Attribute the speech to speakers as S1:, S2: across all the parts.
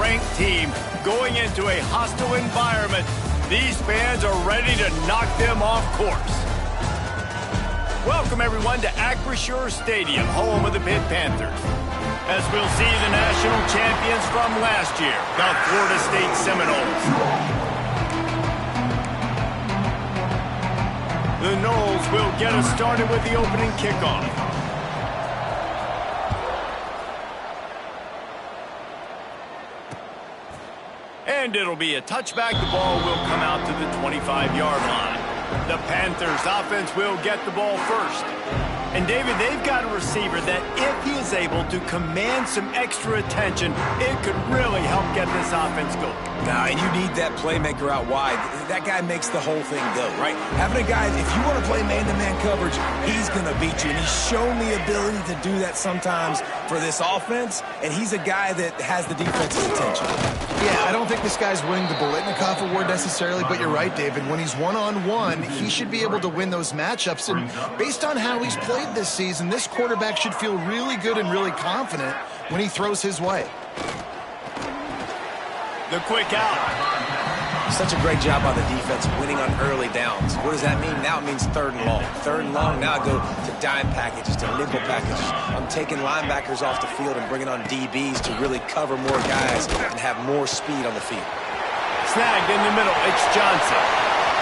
S1: ranked team going into a hostile environment. These fans are ready to knock them off course. Welcome, everyone, to Acrisure Stadium, home of the Pitt Panthers, as we'll see the national champions from last year, the Florida State Seminoles. The Noles will get us started with the opening kickoff. And it'll be a touchback. The ball will come out to the 25-yard line. The Panthers offense will get the ball first. And David, they've got a receiver that if he is able to command some extra attention, it could really help get this offense going.
S2: Nah, and you need that playmaker out wide. That guy makes the whole thing go, right? Having a guy, if you want to play man-to-man coverage, he's going to beat you. And he's shown the ability to do that sometimes for this offense, and he's a guy that has the defense's attention.
S3: Yeah, I don't think this guy's winning the Biletnikoff award necessarily, but you're right, David. When he's one-on-one, he should be able to win those matchups. And based on how he's played this season, this quarterback should feel really good and really confident when he throws his way.
S1: The quick out.
S2: Such a great job by the defense winning on early downs. What does that mean? Now it means third and long. Third and long, now I go to dime packages, to nickel packages. I'm taking linebackers off the field and bringing on DBs to really cover more guys and have more speed on the field.
S1: Snagged in the middle, it's Johnson.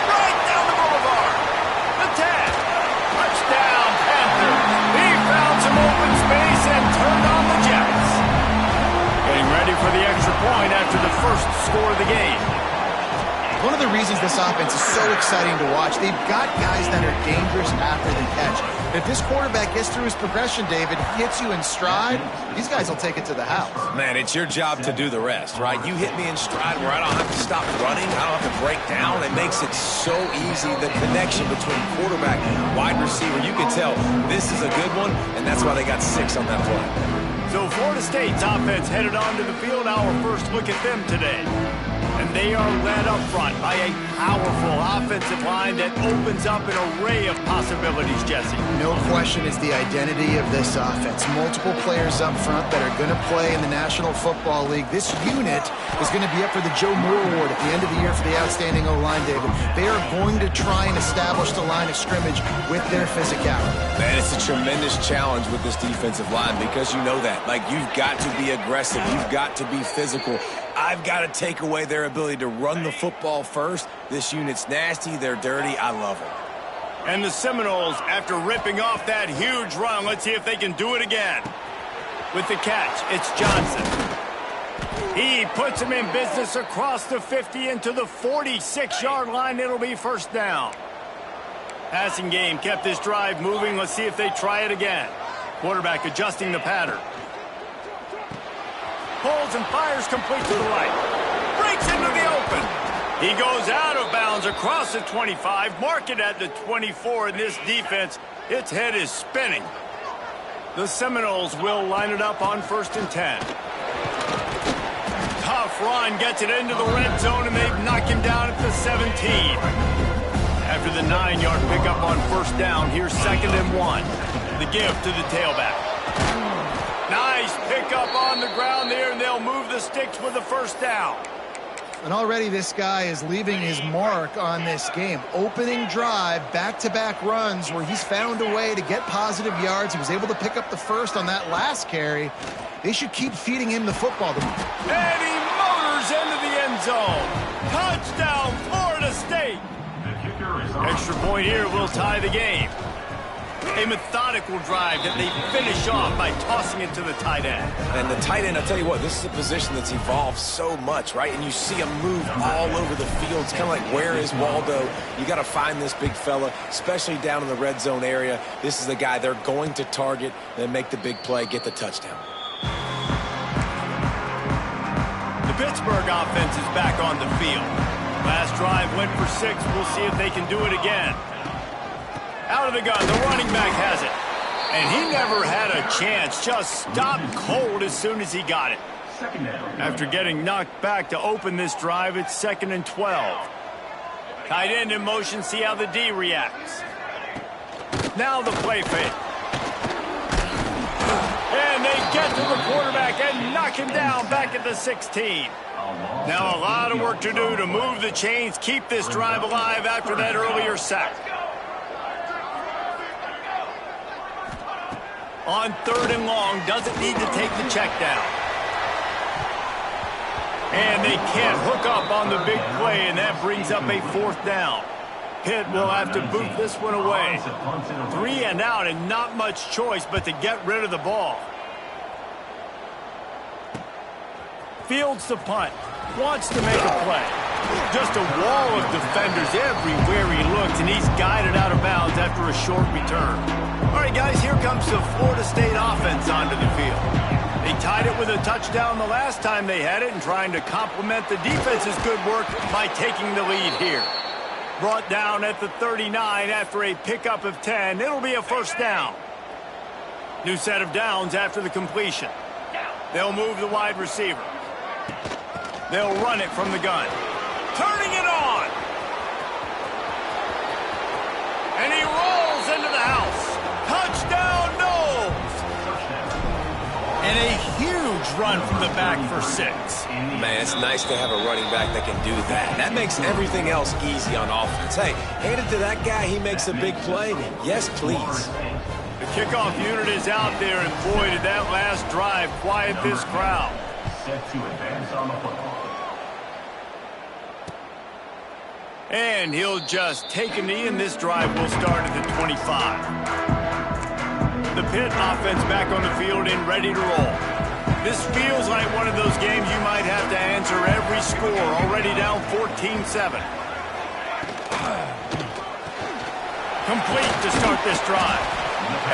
S1: Right down the boulevard. The 10. Touchdown, Panthers. He found some open space and turned on the Jets. Getting ready for the extra point after the first score of the game.
S3: One of the reasons this offense is so exciting to watch, they've got guys that are dangerous after the catch. If this quarterback gets through his progression, David, hits you in stride, these guys will take it to the house.
S2: Man, it's your job to do the rest, right? You hit me in stride where I don't have to stop running, I don't have to break down. It makes it so easy. The connection between quarterback and wide receiver, you can tell this is a good one, and that's why they got 6 on that play.
S1: So Florida State's offense headed onto the field. Our first look at them today. And they are led up front by a powerful offensive line that opens up an array of possibilities, Jesse.
S3: No question is the identity of this offense. Multiple players up front that are going to play in the National Football League. This unit is going to be up for the Joe Moore Award at the end of the year for the outstanding O-line, David. They are going to try and establish the line of scrimmage with their physicality.
S2: Man, it's a tremendous challenge with this defensive line because you know that. Like, you've got to be aggressive. You've got to be physical. I've got to take away their ability to run the football first. This unit's nasty. They're dirty. I love them.
S1: And the Seminoles, after ripping off that huge run, let's see if they can do it again. With the catch, it's Johnson. He puts him in business across the 50 into the 46-yard line. It'll be first down. Passing game kept this drive moving. Let's see if they try it again. Quarterback adjusting the pattern. Pulls and fires complete to the right. Breaks into the open. He goes out of bounds across the 25. Mark it at the 24 in this defense. Its head is spinning. The Seminoles will line it up on 1st and 10. Tough run gets it into the red zone, and they've knocked him down at the 17. After the 9-yard pickup on 1st down, here's 2nd and 1. The give to the tailback. Nice pickup on the ground there, and they'll move the sticks with the first down.
S3: And already this guy is leaving his mark on this game. Opening drive, back-to-back runs where he's found a way to get positive yards. He was able to pick up the first on that last carry. They should keep feeding him the football.
S1: And he motors into the end zone. Touchdown, Florida State. Extra point here will tie the game. A methodical drive that they finish off by tossing it to the tight end.
S2: And the tight end, I'll tell you what, this is a position that's evolved so much, right? And you see him move all over the field. It's kind of like, where is Waldo? You got to find this big fella, especially down in the red zone area. This is the guy they're going to target and make the big play, get the touchdown.
S1: The Pittsburgh offense is back on the field. Last drive went for 6. We'll see if they can do it again. Out of the gun, the running back has it. And he never had a chance, just stopped cold as soon as he got it. After getting knocked back to open this drive, it's 2nd and 12. Tight end in motion, see how the D reacts. Now the play fake. And they get to the quarterback and knock him down back at the 16. Now a lot of work to do to move the chains, keep this drive alive after that earlier sack. On 3rd and long, doesn't need to take the check down. And they can't hook up on the big play, and that brings up a 4th down. Pitt will have to boot this one away. 3 and out, and not much choice but to get rid of the ball. Fields to punt. Wants to make a play. Just a wall of defenders everywhere he looks, and he's guided out of bounds after a short return. All right, guys, here comes the Florida State offense onto the field. They tied it with a touchdown the last time they had it and trying to complement the defense's good work by taking the lead here. Brought down at the 39 after a pickup of 10. It'll be a 1st down. New set of downs after the completion. They'll move the wide receiver. They'll run it from the gun. Turning it on. And he rolls into the house. Touchdown, Knowles. And a huge run from the back for 6.
S2: Man, it's nice to have a running back that can do that. That makes everything else easy on offense. Hey, hand it to that guy, he makes a big play. Yes, please.
S1: The kickoff unit is out there, and boy, did that last drive quiet this crowd. Set to advance on the football. And he'll just take a knee, and this drive will start at the 25. The Pitt offense back on the field and ready to roll. This feels like one of those games you might have to answer every score, already down 14-7. Complete to start this drive.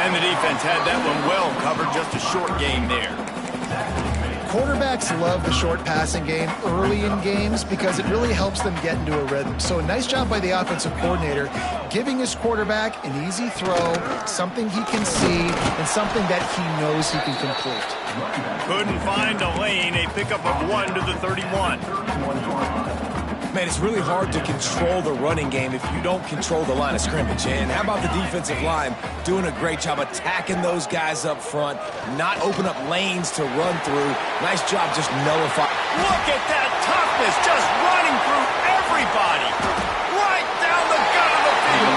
S1: And the defense had that one well covered, just a short game there.
S3: Quarterbacks love the short passing game early in games because it really helps them get into a rhythm. So a nice job by the offensive coordinator giving his quarterback an easy throw, something he can see, and something that he knows he can complete.
S1: Couldn't find a lane, a pickup of 1 to the 31.
S2: Man, it's really hard to control the running game if you don't control the line of scrimmage. And how about the defensive line doing a great job attacking those guys up front, not open up lanes to run through. Nice job just nullifying.
S1: Look at that toughness, just running through everybody. Right down the gut of the field.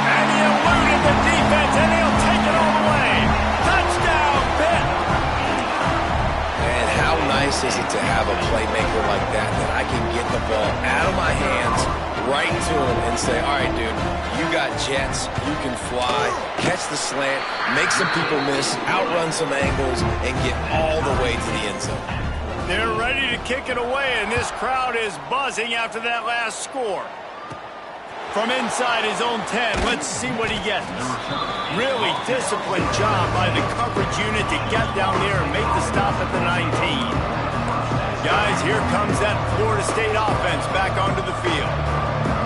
S1: And he eluded the defense, and he'll take it all the way. Touchdown, Pitt.
S2: And how nice is it to have a playmaker like that I can get the ball out of my hands, right to him, and say, all right, dude, you got jets, you can fly, catch the slant, make some people miss, outrun some angles, and get all the way to the end zone.
S1: They're ready to kick it away, and this crowd is buzzing after that last score. From inside his own 10, let's see what he gets. Really disciplined job by the coverage unit to get down there and make the stop at the 19. Guys, here comes that Florida State offense back onto the field.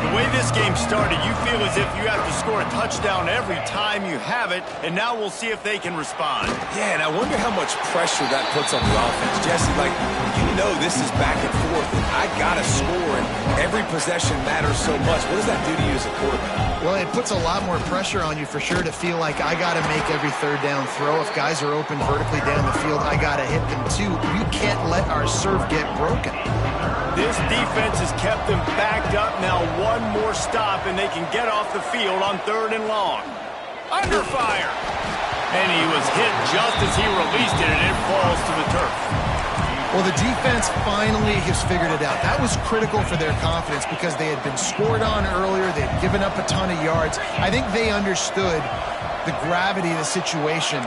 S1: The way this game started, you feel as if you have to score a touchdown every time you have it, and now we'll see if they can respond.
S2: Yeah, and I wonder how much pressure that puts on the offense. Jesse, like, you know this is back and forth, and I got to score, and every possession matters so much. What does that do to you as a quarterback?
S3: Well, it puts a lot more pressure on you for sure to feel like I got to make every 3rd down throw. If guys are open vertically down the field, I got to hit them too. You can't let our serve get broken.
S1: This defense has kept them backed up. Now one more stop, and they can get off the field on 3rd and long. Under fire. And he was hit just as he released it, and it falls to the turf.
S3: Well, the defense finally has figured it out. That was critical for their confidence because they had been scored on earlier. They had given up a ton of yards. I think they understood the gravity of the situation.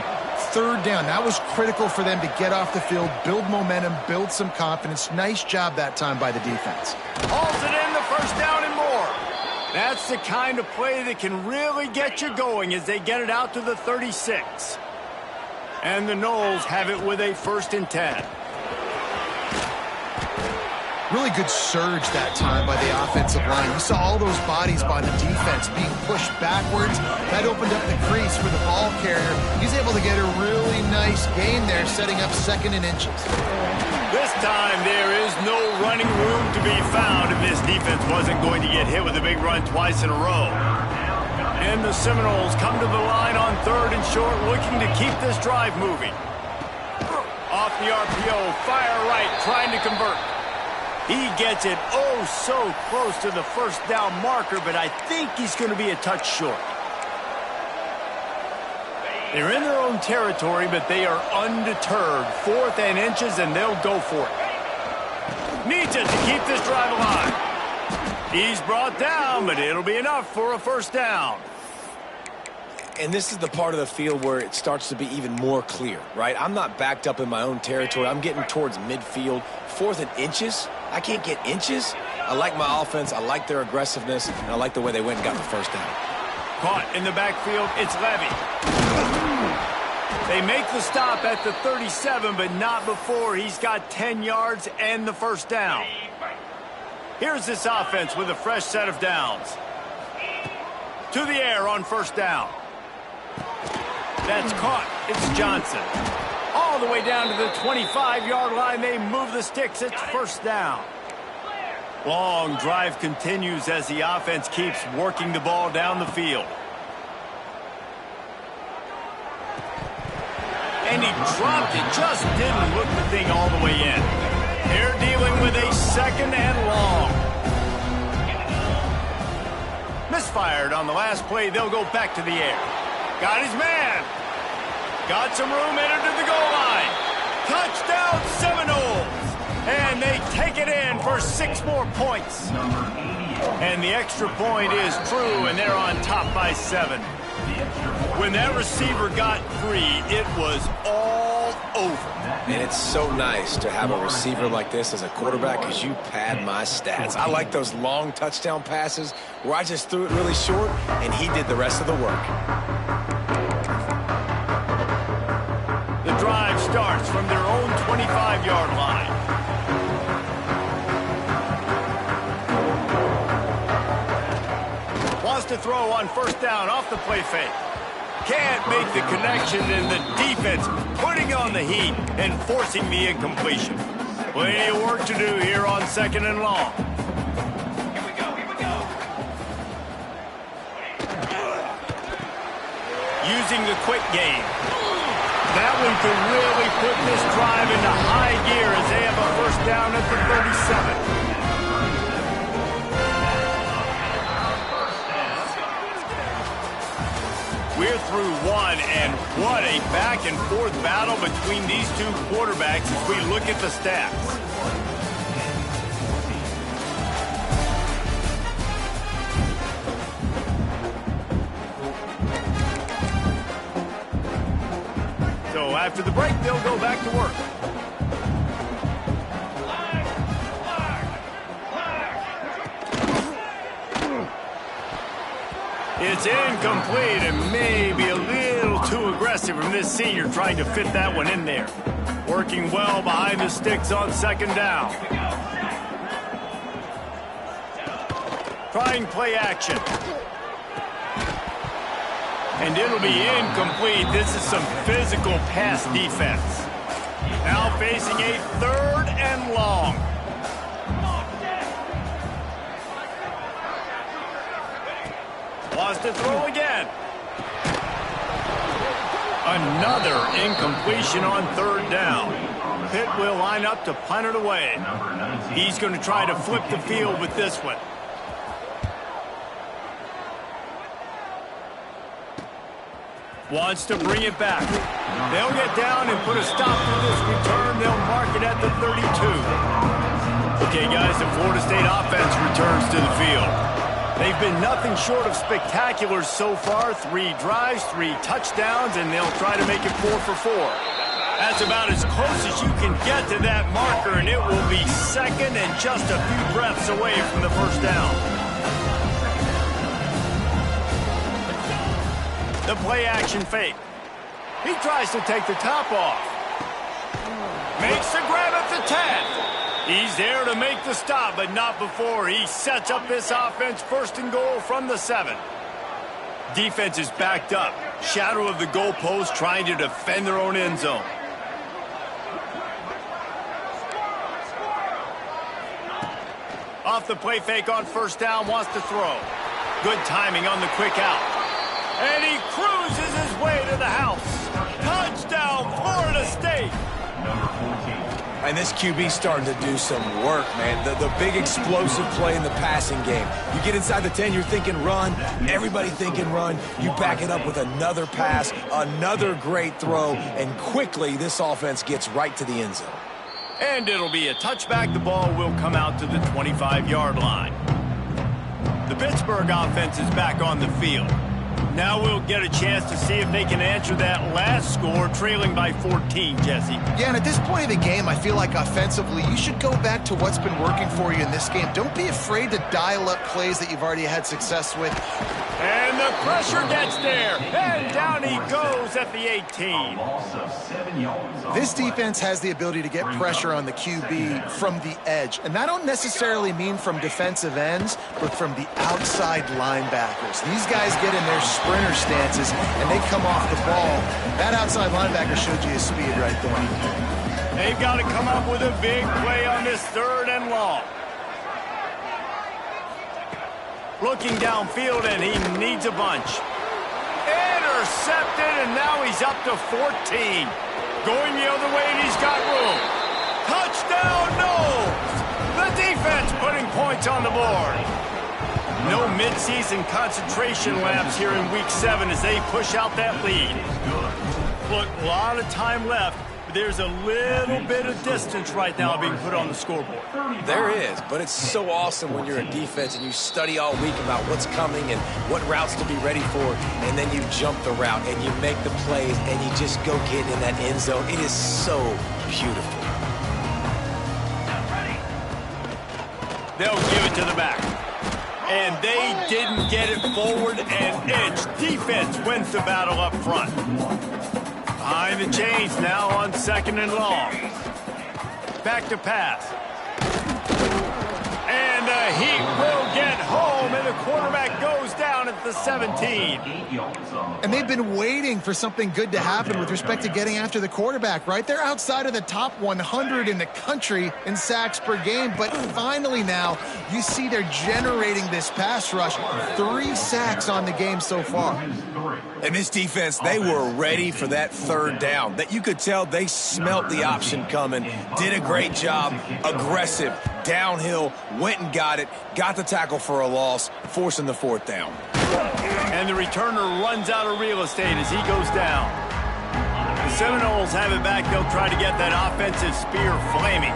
S3: 3rd down, that was critical for them to get off the field, build momentum, build some confidence. Nice job that time by the defense.
S1: Hauls it in, the 1st down and more. That's the kind of play that can really get you going as they get it out to the 36. And the Noles have it with a 1st and 10.
S3: Really good surge that time by the offensive line. You saw all those bodies by the defense being pushed backwards. That opened up the crease for the ball carrier. He's able to get a really nice gain there, setting up 2nd and inches.
S1: This time there is no running room to be found if this defense wasn't going to get hit with a big run twice in a row. And the Seminoles come to the line on 3rd and short, looking to keep this drive moving. the RPO, fire right, trying to convert. He gets it oh so close to the first down marker, but I think he's going to be a touch short. They're in their own territory, but they are undeterred. 4th and inches, and they'll go for it. Needs it to keep this drive alive. He's brought down, but it'll be enough for a first down.
S2: And this is the part of the field where it starts to be even more clear, right? I'm not backed up in my own territory. I'm getting towards midfield. 4th and inches? I can't get inches. I like my offense. I like their aggressiveness. And I like the way they went and got the first down.
S1: Caught in the backfield. It's Levy. They make the stop at the 37, but not before he's got 10 yards and the first down. Here's this offense with a fresh set of downs. To the air on first down. That's caught. It's Johnson. All the way down to the 25-yard line. They move the sticks. It's first down. Long drive continues as the offense keeps working the ball down the field. And he dropped it. Just didn't look the thing all the way in. They're dealing with a 2nd and long. Misfired on the last play. They'll go back to the air. Got his man. Got some room, entered to the goal line. Touchdown Seminoles. And they take it in for 6 more points. And the extra point is true, and they're on top by 7. When that receiver got free, it was all over.
S2: And it's so nice to have a receiver like this as a quarterback because you pad my stats. I like those long touchdown passes where I just threw it really short, and he did the rest of the work.
S1: The drive starts from their own 25-yard line. Wants to throw on first down off the play fake. Can't make the connection, and the defense putting on the heat and forcing the incompletion. Plenty of work to do here on 2nd and long.
S4: Here we go.
S1: Using the quick game. That one could really put this drive into high gear as they have a first down at the 37. We're through one, and what a back-and-forth battle between these two quarterbacks as we look at the stats. So after the break, they'll go back to work. It's incomplete and maybe a little too aggressive from this senior trying to fit that one in there. Working well behind the sticks on 2nd down. Trying play action. And it'll be incomplete. This is some physical pass defense. Now facing a 3rd and long. Wants to throw again. Another incompletion on 3rd down. Pitt will line up to punt it away. He's going to try to flip the field with this one. Wants to bring it back. They'll get down and put a stop to this return. They'll mark it at the 32. Okay, guys, the Florida State offense returns to the field. They've been nothing short of spectacular so far. 3 drives, 3 touchdowns, and they'll try to make it 4 for 4. That's about as close as you can get to that marker, and it will be 2nd and just a few breaths away from the first down. The play action fake. He tries to take the top off. Makes the grab at the 10. He's there to make the stop, but not before he sets up this offense 1st and goal from the 7. Defense is backed up. Shadow of the goalpost trying to defend their own end zone. Off the play fake on first down, wants to throw. Good timing on the quick out. And he cruises his way to the house. Touchdown, Florida State.
S2: And this QB's starting to do some work, man. The big explosive play in the passing game. You get inside the 10, you're thinking run. Everybody thinking run. You back it up with another pass, another great throw, and quickly this offense gets right to the end zone.
S1: And it'll be a touchback. The ball will come out to the 25-yard line. The Pittsburgh offense is back on the field. Now we'll get a chance to see if they can answer that last score, trailing by 14, Jesse.
S3: Yeah, and at this point of the game, I feel like offensively, you should go back to what's been working for you in this game. Don't be afraid to dial up plays that you've already had success with.
S1: And the pressure gets there. And down he goes at the 18.
S3: This defense has the ability to get pressure on the QB from the edge. And I don't necessarily mean from defensive ends, but from the outside linebackers. These guys get in their sprinter stances, and they come off the ball. That outside linebacker showed you his speed right there.
S1: They've got to come up with a big play on this 3rd and long. Looking downfield, and he needs a bunch. Intercepted, and now he's up to 14. Going the other way, and he's got room. Touchdown, no! The defense putting points on the board. No midseason concentration laps here in Week 7 as they push out that lead. Look, a lot of time left. There's a little bit of distance right now being put on the scoreboard.
S2: There is, but it's so awesome when you're a defense and you study all week about what's coming and what routes to be ready for, and then you jump the route and you make the plays and you just go get in that end zone. It is so beautiful.
S1: They'll give it to the back. And they didn't get it forward an inch. Defense wins the battle up front. Behind the chains now on 2nd and long. Back to pass. And the Heat will get home, and the quarterback goes down at the 17.
S3: And they've been waiting for something good to happen with respect to getting after the quarterback, right? They're outside of the top 100 in the country in sacks per game, but finally now you see they're generating this pass rush. 3 sacks on the game so far.
S2: And this defense, they were ready for that 3rd down. That you could tell they smelt the option coming, did a great job, aggressive, downhill, went and got it, got the tackle for a loss, forcing the 4th down.
S1: And the returner runs out of real estate as he goes down. The Seminoles have it back. They'll try to get that offensive spear flaming.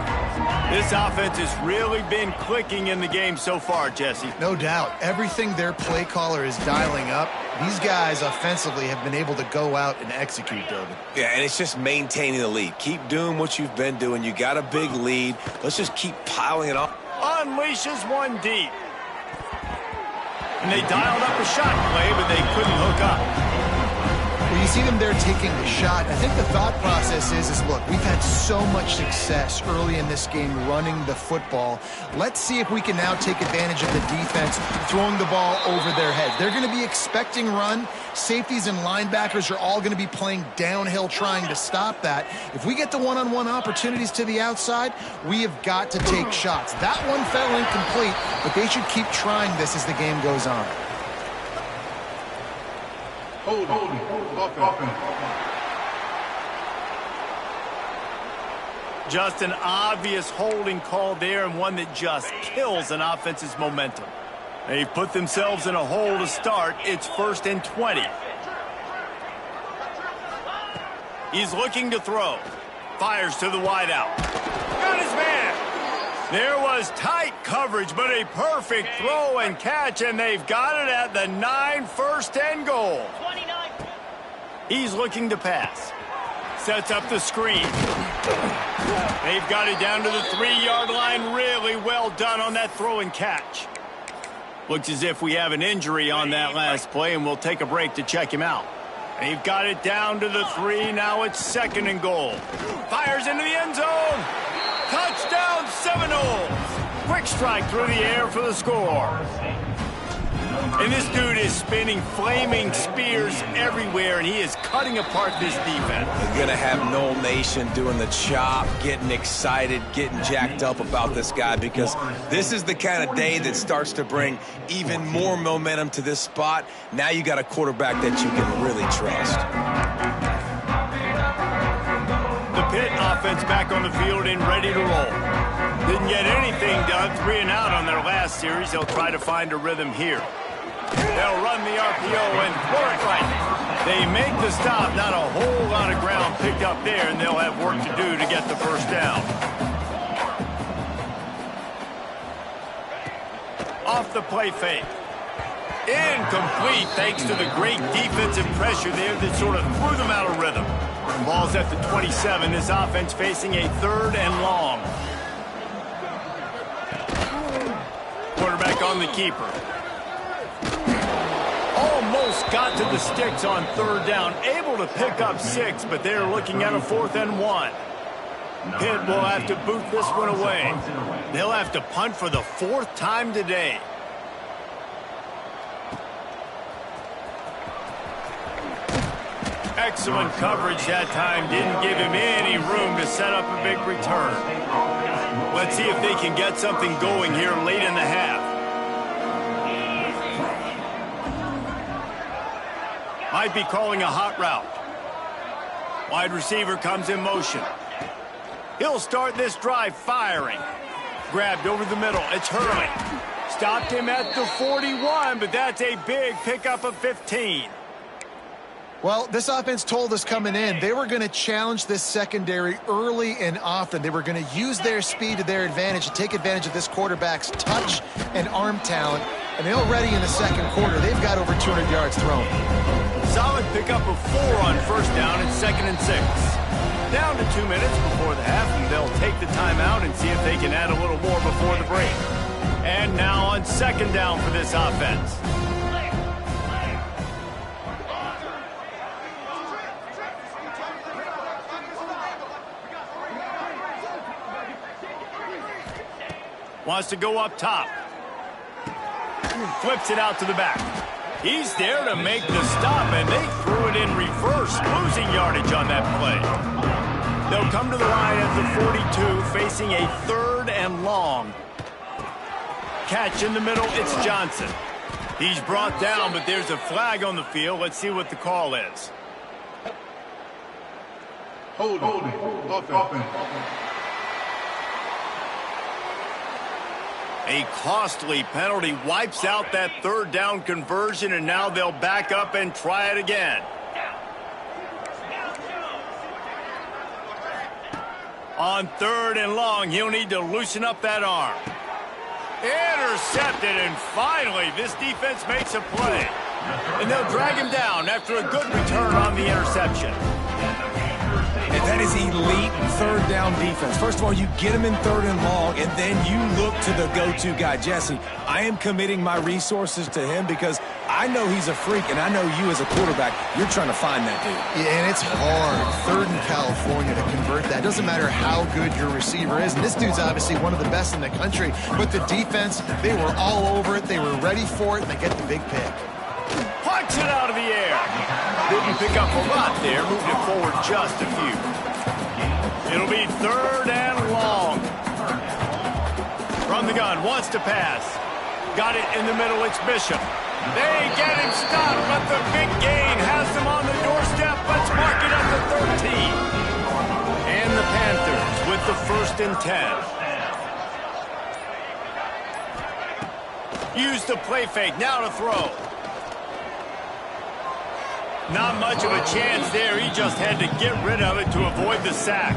S1: This offense has really been clicking in the game so far, Jesse.
S3: No doubt. Everything their play caller is dialing up, these guys offensively have been able to go out and execute, David.
S2: Yeah, and it's just maintaining the lead. Keep doing what you've been doing. You got a big lead. Let's just keep piling it up.
S1: Unleashes one deep. And they dialed up a shot play, but they couldn't hook up.
S3: Well, you see them there taking the shot. I think the thought process is look, we've had so much success early in this game running the football. Let's see if we can now take advantage of the defense throwing the ball over their heads. They're going to be expecting run. Safeties and linebackers are all going to be playing downhill trying to stop that. If we get the one-on-one opportunities to the outside, we have got to take shots. That one fell incomplete, but they should keep trying this as the game goes on.
S1: Just an obvious holding call there, and one that just kills an offense's momentum. They put themselves in a hole to start. It's 1st and 20. He's looking to throw. Fires to the wideout. Got his man. There was tight coverage, but a perfect throw and catch, and they've got it at the 9, 1st and goal. He's looking to pass. Sets up the screen. They've got it down to the 3-yard line. Really well done on that throw and catch. Looks as if we have an injury on that last play, and we'll take a break to check him out. They've got it down to the 3. Now it's 2nd and goal. Fires into the end zone. Touchdown, Seminoles. Quick strike through the air for the score. And this dude is spinning flaming spears everywhere, and he is cutting apart this defense.
S2: You're going to have Noel Nation doing the chop, getting excited, getting jacked up about this guy, because this is the kind of day that starts to bring even more momentum to this spot. Now you got a quarterback that you can really trust.
S1: The Pitt offense back on the field and ready to roll. Didn't get anything done, 3 and out on their last series. They'll try to find a rhythm here. They'll run the RPO and throw it right. They make the stop, not a whole lot of ground picked up there, and they'll have work to do to get the first down. Off the play fake. Incomplete thanks to the great defensive pressure there that sort of threw them out of rhythm. The ball's at the 27. This offense facing a 3rd and long. Quarterback on the keeper. Almost got to the sticks on 3rd down. Able to pick up 6, but they're looking at a 4th and 1. Pitt will have to boot this one away. They'll have to punt for the 4th time today. Excellent coverage that time. Didn't give him any room to set up a big return. Let's see if they can get something going here late in the half. Might be calling a hot route. Wide receiver comes in motion. He'll start this drive firing. Grabbed over the middle. It's Hurley. Stopped him at the 41, but that's a big pickup of 15.
S3: Well, this offense told us coming in they were going to challenge this secondary early and often. They were going to use their speed to their advantage and take advantage of this quarterback's touch and arm talent. And they're already in the second quarter. They've got over 200 yards thrown.
S1: Solid pickup of 4 on 1st down and 2nd and 6. Down to 2 minutes before the half, and they'll take the timeout and see if they can add a little more before the break. And now on 2nd down for this offense. Wants to go up top. Flips it out to the back. He's there to make the stop, and they threw it in reverse, losing yardage on that play. They'll come to the line at the 42, facing a 3rd and long. Catch in the middle, it's Johnson. He's brought down, but there's a flag on the field. Let's see what the call is.
S5: Holding. Offense.
S1: A costly penalty wipes out that 3rd down conversion, and now they'll back up and try it again. On 3rd and long, he'll need to loosen up that arm. Intercepted, and finally, this defense makes a play. And they'll drag him down after a good return on the interception.
S2: And that is elite 3rd down defense. First of all, you get him in 3rd and long, and then you look to the go-to guy, Jesse. I am committing my resources to him because I know he's a freak, and I know you as a quarterback, you're trying to find that dude.
S3: Yeah, and it's hard, 3rd in California, to convert that. Doesn't matter how good your receiver is. And this dude's obviously one of the best in the country. But the defense, they were all over it. They were ready for it, and they get the big pick.
S1: Punch it out of the air. Didn't pick up a lot there. Moved it forward just a few. It'll be 3rd and long. From the gun, wants to pass. Got it in the middle, it's Bishop. They get him stopped, but the big gain has them on the doorstep. Let's mark it at the 13. And the Panthers with the 1st and 10. Use the play fake, now to throw. Not much of a chance there. He just had to get rid of it to avoid the sack.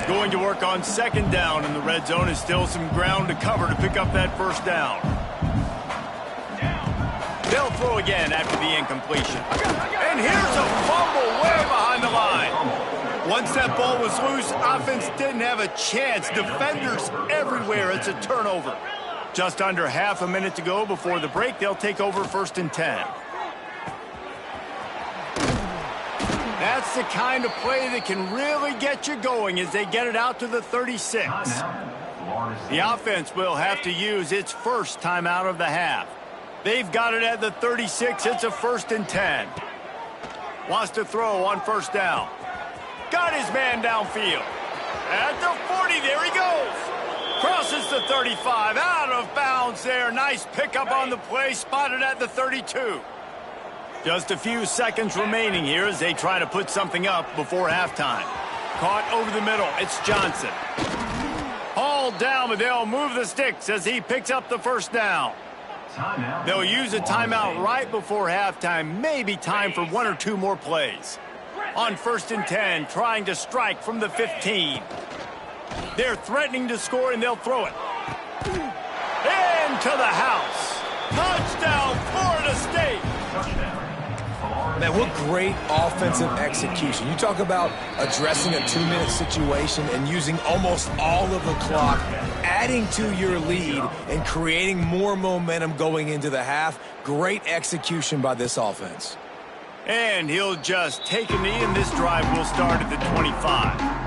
S1: Going to work on 2nd down, and the red zone is still some ground to cover to pick up that 1st down. They'll throw again after the incompletion. And here's a fumble way behind the line. Once that ball was loose, offense didn't have a chance. Defenders everywhere. It's a turnover. Just under half a minute to go before the break. They'll take over 1st and 10. That's the kind of play that can really get you going as they get it out to the 36. The offense will have to use its 1st timeout of the half. They've got it at the 36. It's a 1st and 10. Wants to throw on 1st down. Got his man downfield. At the 40, there he goes. Crosses the 35, out of bounds there. Nice pickup on the play, spotted at the 32. Just a few seconds remaining here as they try to put something up before halftime. Caught over the middle. It's Johnson. Hauled down, but they'll move the sticks as he picks up the first down. They'll use a timeout right before halftime. Maybe time for 1 or 2 more plays. On 1st and 10, trying to strike from the 15. They're threatening to score, and they'll throw it. Into the house. Touchdown, Florida State.
S2: Man, what great offensive execution. You talk about addressing a 2-minute situation and using almost all of the clock, adding to your lead and creating more momentum going into the half. Great execution by this offense.
S1: And he'll just take a knee, and this drive will start at the 25.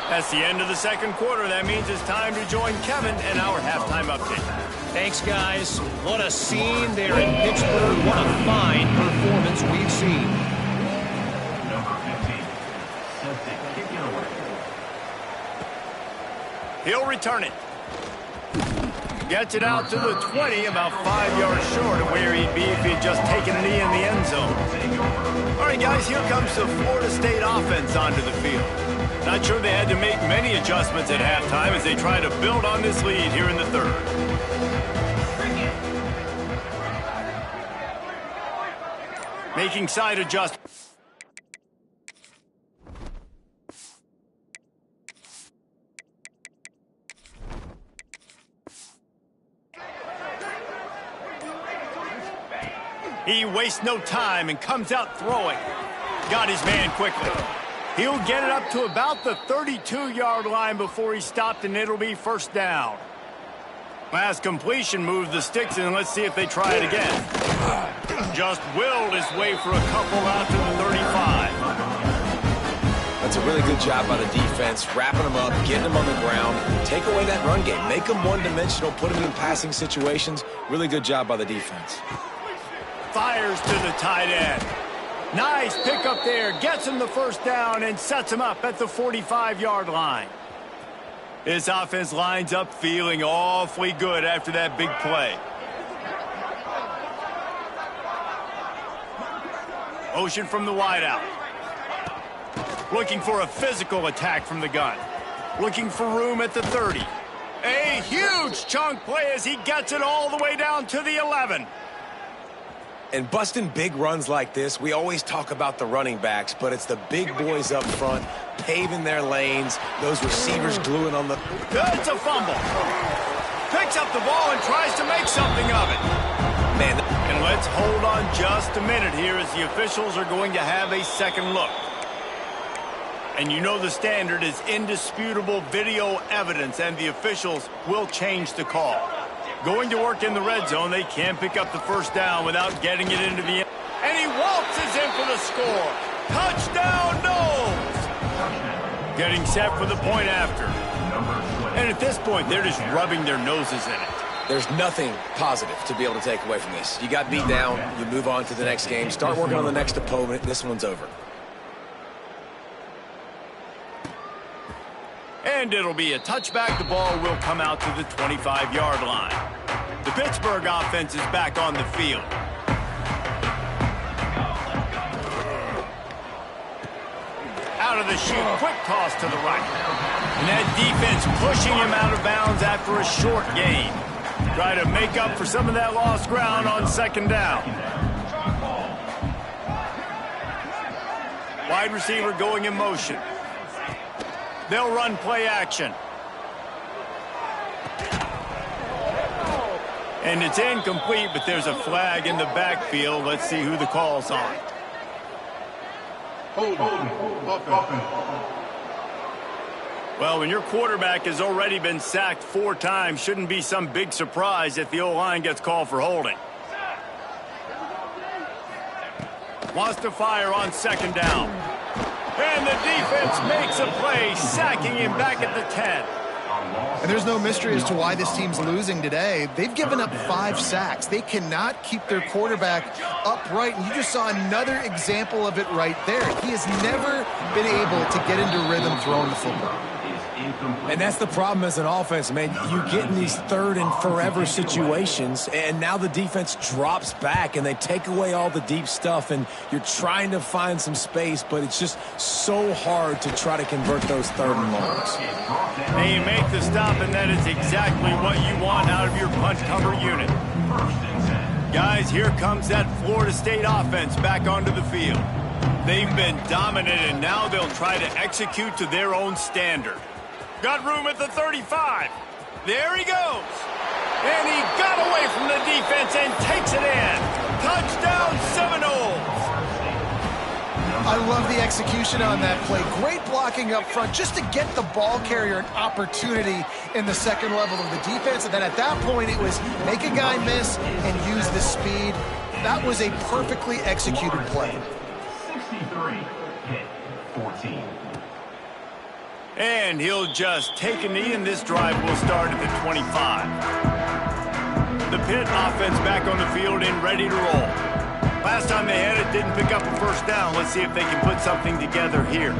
S1: That's the end of the second quarter. That means it's time to join Kevin and our halftime update.
S6: Thanks, guys. What a scene there in Pittsburgh. What a fine performance we've seen.
S4: Number 15, set to kick it away.
S1: He'll return it. Gets it out to the 20, about 5 yards short of where he'd be if he'd just taken a knee in the end zone. All right, guys, here comes the Florida State offense onto the field. Not sure they had to make many adjustments at halftime as they try to build on this lead here in the third. Making side adjustments. He wastes no time and comes out throwing. Got his man quickly. He'll get it up to about the 32-yard line before he stopped, and it'll be first down. Last completion moved the sticks, and let's see if they try it again. Just willed his way for a couple out to the 35.
S2: That's a really good job by the defense, wrapping them up, getting them on the ground. Take away that run game. Make them one-dimensional, put them in passing situations. Really good job by the defense.
S1: Fires to the tight end. Nice pickup there. Gets him the first down and sets him up at the 45-yard line. This offense lines up feeling awfully good after that big play. Motion from the wideout. Looking for a physical attack from the gun. Looking for room at the 30. A huge chunk play as he gets it all the way down to the 11.
S2: And busting big runs like this, we always talk about the running backs, but it's the big boys up front, paving their lanes, those receivers gluing on the...
S1: It's a fumble. Picks up the ball and tries to make something of it.
S2: Man,
S1: and let's hold on just a minute here as the officials are going to have a second look. And you know the standard is indisputable video evidence, and the officials will change the call. Going to work in the red zone, they can't pick up the first down without getting it into the end. And he waltzes in for the score. Touchdown, Noles! Getting set for the point after. And at this point, they're just rubbing their noses in it.
S2: there's nothing positive to be able to take away from this. You got beat down, you move on to the next game, start working on the next opponent. This one's over.
S1: And it'll be a touchback. The ball will come out to the 25-yard line. The Pittsburgh offense is back on the field. Out of the chute, quick toss to the right. And that defense pushing him out of bounds after a short gain. Try to make up for some of that lost ground on second down. Wide receiver going in motion. They'll run play action. And it's incomplete, but there's a flag in the backfield. Let's see who the call's on. Well, when your quarterback has already been sacked 4 times, shouldn't be some big surprise if the O-line gets called for holding. Wants to fire on second down. And the defense makes a play, sacking him back at the 10.
S3: And there's no mystery as to why this team's losing today. They've given up 5 sacks. They cannot keep their quarterback upright, and you just saw another example of it right there. He has never been able to get into rhythm throwing the football.
S2: And that's the problem as an offense, man. You get in these third and forever situations, and now the defense drops back, and they take away all the deep stuff, and you're trying to find some space, but it's just so hard to try to convert those third and longs.
S1: And you make the stop, and that is exactly what you want out of your punt cover unit. Guys, here comes that Florida State offense back onto the field. They've been dominant, and now they'll try to execute to their own standard. Got room at the 35. There he goes. And he got away from the defense and takes it in. Touchdown, Seminoles.
S3: I love the execution on that play. Great blocking up front just to get the ball carrier an opportunity in the second level of the defense. And then at that point, it was make a guy miss and use the speed. That was a perfectly executed play.
S4: 63, hit, 14.
S1: And he'll just take a knee, and this drive will start at the 25. The Pitt offense back on the field and ready to roll. Last time they had it, didn't pick up a first down. Let's see if they can put something together here.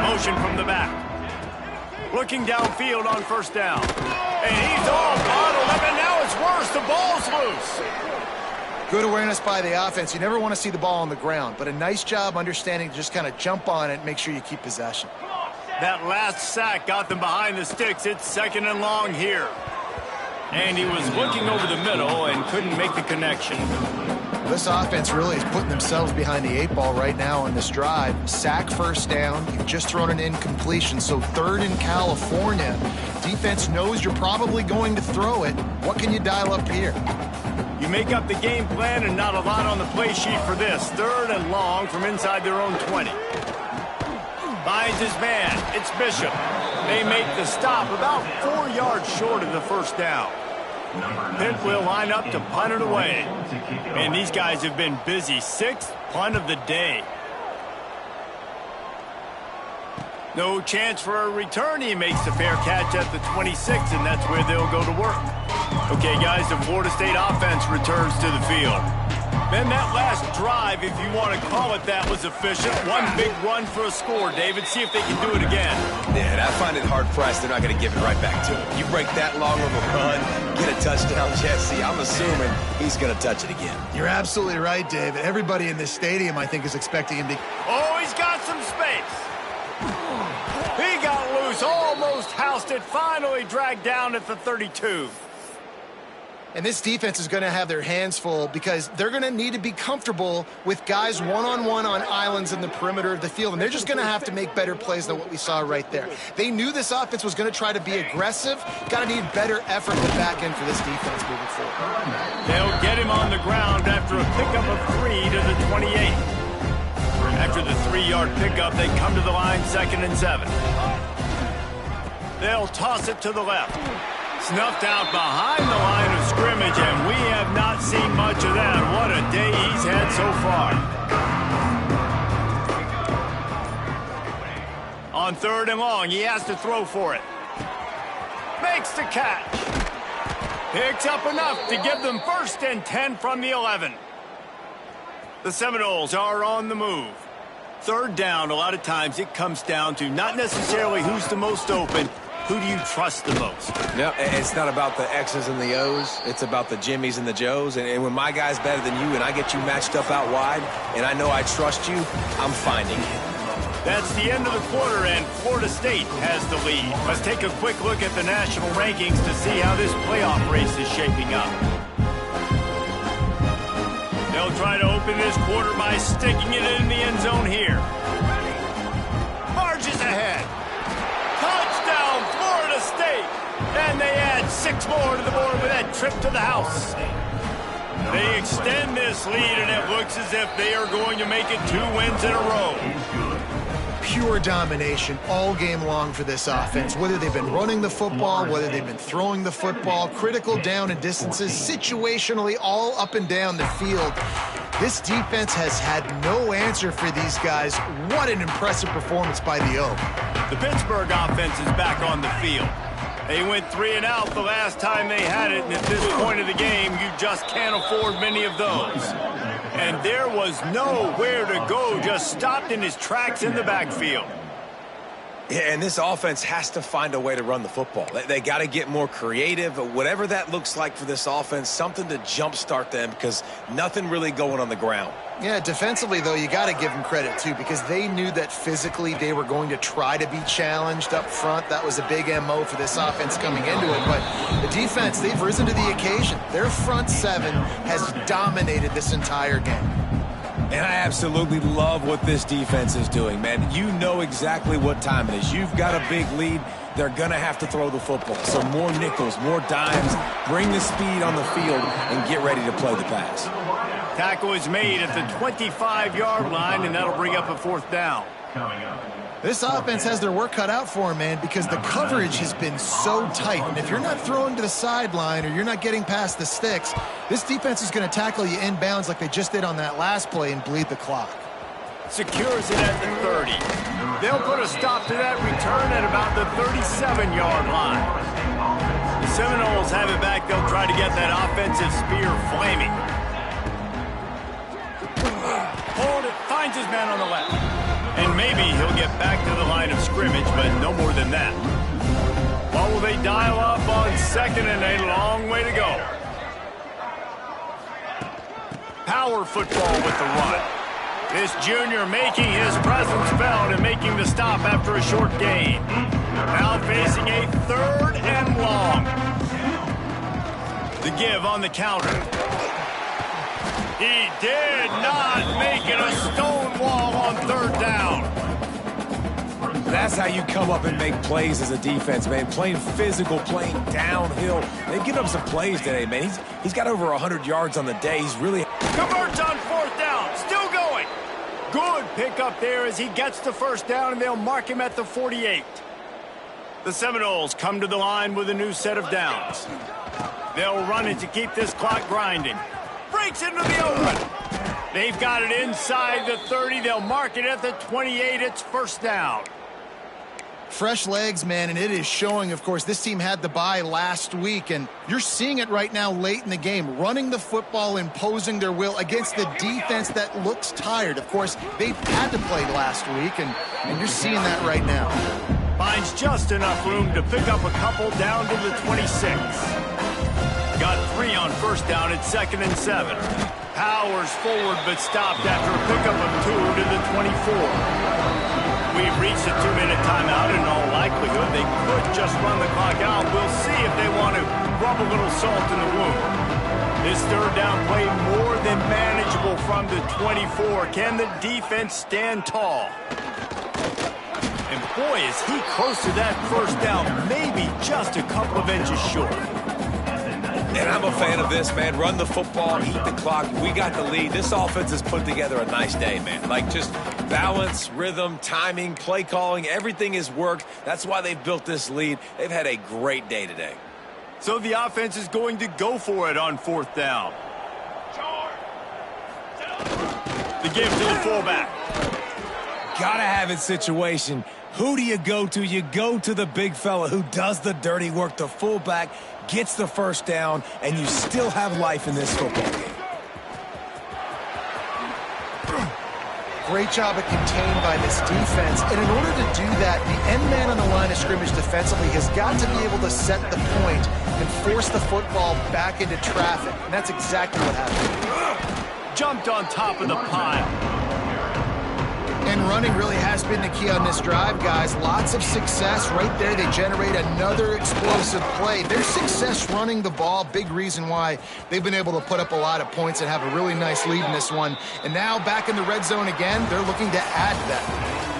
S1: Motion from the back. Looking downfield on first down. And he's all bottled up, and now it's worse. The ball's loose.
S3: Good awareness by the offense. You never want to see the ball on the ground, but a nice job understanding to just kind of jump on it and make sure you keep possession.
S1: That last sack got them behind the sticks. It's second and long here. And he was looking over the middle and couldn't make the connection.
S3: This offense really is putting themselves behind the 8 ball right now on this drive. Sack first down. You've just thrown an incompletion, so third in California. Defense knows you're probably going to throw it. What can you dial up here?
S1: You make up the game plan and not a lot on the play sheet for this. Third and long from inside their own 20. Finds his man. It's Bishop. They make the stop about 4 yards short of the first down. Pitt will line up to punt it away. And these guys have been busy. 6th punt of the day. No chance for a return. He makes the fair catch at the 26, and that's where they'll go to work. Okay, guys, the Florida State offense returns to the field. Then that last drive, if you want to call it that, was efficient. One big run for a score. David, see if they can do it again.
S2: Yeah, and I find it hard-pressed they're not going to give it right back to him. You break that long of a run, get a touchdown, Jesse, I'm assuming he's going to touch it again.
S3: You're absolutely right, David. Everybody in this stadium, I think, is expecting him to...
S1: Oh, he's got some space. He got loose, almost housed it, finally dragged down at the 32.
S3: And this defense is going to have their hands full because they're going to need to be comfortable with guys one-on-one on islands in the perimeter of the field, and they're just going to have to make better plays than what we saw right there. They knew this offense was going to try to be aggressive. Got to need better effort in the back end for this defense moving forward.
S1: They'll get him on the ground after a pickup of 3 to the 28. After the 3-yard pickup, they come to the line 2nd and 7. They'll toss it to the left. Snuffed out behind the line of scrimmage, and we have not seen much of that. What a day he's had so far. On 3rd and long, he has to throw for it. Makes the catch. Picks up enough to give them 1st and 10 from the 11. The Seminoles are on the move. 3rd down, a lot of times it comes down to not necessarily who's the most open, who do you trust the most?
S2: No, it's not about the X's and the O's. It's about the Jimmies and the Joes. And when my guy's better than you and I get you matched up out wide and I know I trust you, I'm finding it.
S1: That's the end of the quarter, and Florida State has the lead. Let's take a quick look at the national rankings to see how this playoff race is shaping up. They'll try to open this quarter by sticking it in the end zone here. Marches ahead. Touchdown, Florida State. And they add 6 more to the board with that trip to the house. They extend this lead, and it looks as if they are going to make it 2 wins in a row.
S3: Pure domination all game long for this offense. Whether they've been running the football, whether they've been throwing the football, critical down and distances, situationally all up and down the field. This defense has had no answer for these guys. What an impressive performance by the O.
S1: The Pittsburgh offense is back on the field. They went 3 and out the last time they had it, and at this point of the game, you just can't afford many of those. And there was nowhere to go, just stopped in his tracks in the backfield.
S2: Yeah, and this offense has to find a way to run the football. They got to get more creative, whatever that looks like for this offense, something to jumpstart them because nothing really going on the ground.
S3: Yeah, defensively, though, you got to give them credit, too, because they knew that physically they were going to try to be challenged up front. That was a big MO for this offense coming into it. But the defense, they've risen to the occasion. Their front seven has dominated this entire game.
S2: And I absolutely love what this defense is doing, man. You know exactly what time it is. You've got a big lead. They're going to have to throw the football. So more nickels, more dimes, bring the speed on the field, and get ready to play the pass.
S1: Tackle is made at the 25-yard line, and that'll bring up a 4th down.
S4: Coming up.
S3: This offense has their work cut out for them, man, because the coverage has been so tight. And if you're not throwing to the sideline or you're not getting past the sticks, this defense is going to tackle you inbounds like they just did on that last play and bleed the clock.
S1: Secures it at the 30. They'll put a stop to that return at about the 37-yard line. The Seminoles have it back. They'll try to get that offensive spear flaming. Hold it, finds his man on the left. And maybe he'll get back to the line of scrimmage, but no more than that. What will they dial up on 2nd and a long way to go? Power football with the run. This junior making his presence felt and making the stop after a short gain. Now facing a 3rd and long. The give on the counter. He did not make it a stone wall on 3rd down.
S2: That's how you come up and make plays as a defense, man. Playing physical, playing downhill. They've given up some plays today, man. He's got over 100 yards on the day. He's really...
S1: Converts on 4th down. Still going. Good pickup there as he gets the 1st down, and they'll mark him at the 48. The Seminoles come to the line with a new set of downs. They'll run it to keep this clock grinding. Breaks into the open. They've got it inside the 30. They'll mark it at the 28. It's 1st down.
S3: Fresh legs, man, and it is showing, of course. This team had the bye last week, and you're seeing it right now late in the game. Running the football, imposing their will against the defense that looks tired. Of course, they had to play last week, and you're seeing that right now.
S1: Finds just enough room to pick up a couple down to the 26. Got 3 on 1st down at 2nd and 7. Powers forward but stopped after a pickup of 2 to the 24. We've reached a 2-minute timeout. In all likelihood, they could just run the clock out. We'll see if they want to rub a little salt in the wound. This 3rd down play more than manageable from the 24. Can the defense stand tall? And boy, is he close to that 1st down, maybe just a couple of inches short.
S2: And I'm a fan of this, man. Run the football, eat the clock. We got the lead. This offense has put together a nice day, man. Like just balance, rhythm, timing, play calling, everything has worked. That's why they've built this lead. They've had a great day today.
S1: So the offense is going to go for it on 4th down. The give to the fullback.
S2: Gotta have it situation. Who do you go to? You go to the big fella who does the dirty work. The fullback gets the 1st down, and you still have life in this football game.
S3: Great job of contained by this defense. And in order to do that, the end man on the line of scrimmage defensively has got to be able to set the point and force the football back into traffic. And that's exactly what happened.
S1: Jumped on top of the pile.
S3: And running really has been the key on this drive, guys. Lots of success right there. They generate another explosive play. Their success running the ball, big reason why they've been able to put up a lot of points and have a really nice lead in this one. And now back in the red zone again, they're looking to add to that.